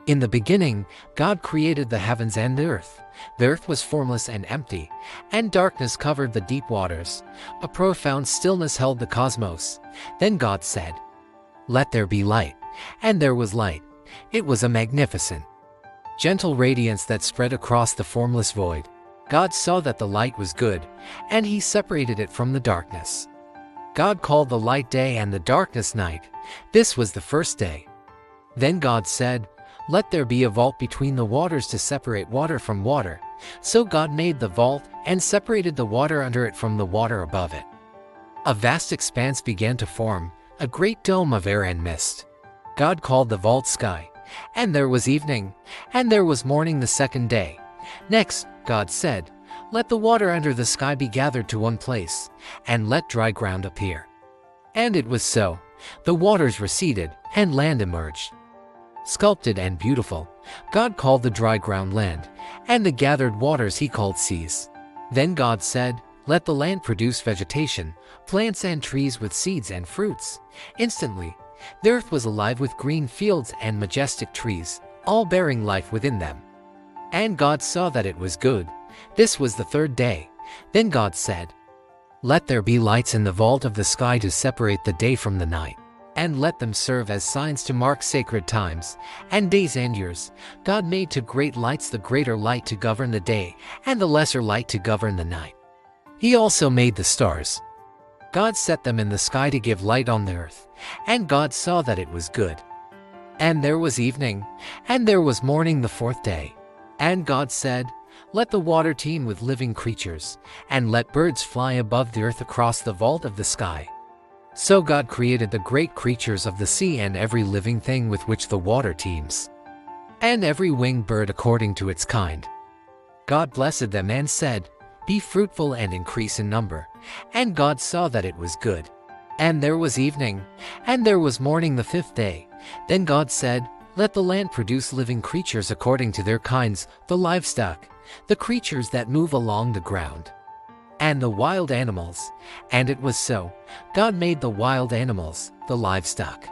In the beginning, God created the heavens and the earth. The earth was formless and empty, and darkness covered the deep waters. A profound stillness held the cosmos. Then God said, "Let there be light." And there was light. It was a magnificent, gentle radiance that spread across the formless void. God saw that the light was good, and He separated it from the darkness. God called the light day and the darkness night. This was the first day. Then God said, "Let there be a vault between the waters to separate water from water." So God made the vault and separated the water under it from the water above it. A vast expanse began to form, a great dome of air and mist. God called the vault sky. And there was evening, and there was morning the second day. Next, God said, "Let the water under the sky be gathered to one place, and let dry ground appear." And it was so. The waters receded, and land emerged. Sculpted and beautiful, God called the dry ground land, and the gathered waters He called seas. Then God said, "Let the land produce vegetation, plants and trees with seeds and fruits." Instantly, the earth was alive with green fields and majestic trees, all bearing life within them. And God saw that it was good. This was the third day. Then God said, "Let there be lights in the vault of the sky to separate the day from the night, and let them serve as signs to mark sacred times, and days and years." God made two great lights, the greater light to govern the day, and the lesser light to govern the night. He also made the stars. God set them in the sky to give light on the earth, and God saw that it was good. And there was evening, and there was morning the fourth day. And God said, "Let the water teem with living creatures, and let birds fly above the earth across the vault of the sky." So God created the great creatures of the sea and every living thing with which the water teems, and every winged bird according to its kind. God blessed them and said, "Be fruitful and increase in number." And God saw that it was good. And there was evening, and there was morning the fifth day. Then God said, "Let the land produce living creatures according to their kinds, the livestock, the creatures that move along the ground, and the wild animals." And it was so. God made the wild animals, the livestock,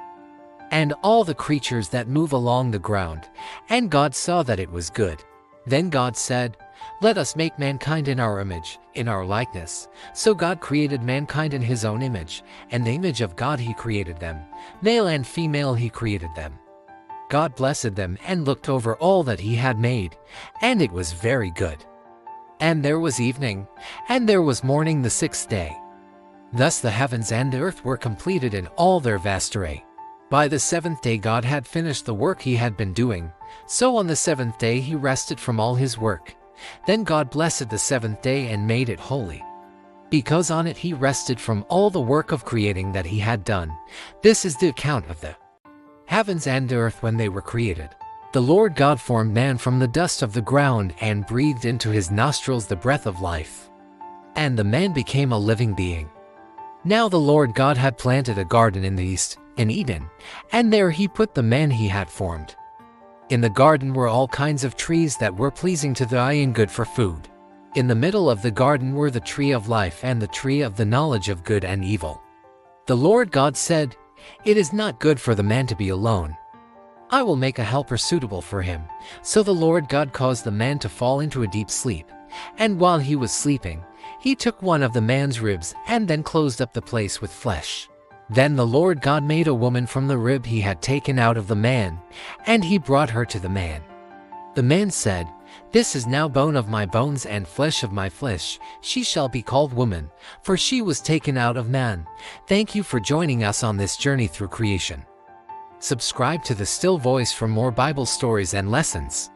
and all the creatures that move along the ground. And God saw that it was good. Then God said, "Let us make mankind in our image, in our likeness." So God created mankind in His own image, and the image of God He created them. Male and female He created them. God blessed them and looked over all that He had made, and it was very good. And there was evening, and there was morning the sixth day. Thus the heavens and the earth were completed in all their vast array. By the seventh day God had finished the work He had been doing, so on the seventh day He rested from all His work. Then God blessed the seventh day and made it holy, because on it He rested from all the work of creating that He had done. This is the account of the heavens and the earth when they were created. The Lord God formed man from the dust of the ground and breathed into his nostrils the breath of life, and the man became a living being. Now the Lord God had planted a garden in the east, in Eden, and there He put the man He had formed. In the garden were all kinds of trees that were pleasing to the eye and good for food. In the middle of the garden were the tree of life and the tree of the knowledge of good and evil. The Lord God said, "It is not good for the man to be alone. I will make a helper suitable for him." So the Lord God caused the man to fall into a deep sleep, and while he was sleeping, He took one of the man's ribs and then closed up the place with flesh. Then the Lord God made a woman from the rib He had taken out of the man, and He brought her to the man. The man said, "This is now bone of my bones and flesh of my flesh. She shall be called woman, for she was taken out of man." Thank you for joining us on this journey through creation. Subscribe to the Still Voice for more Bible stories and lessons.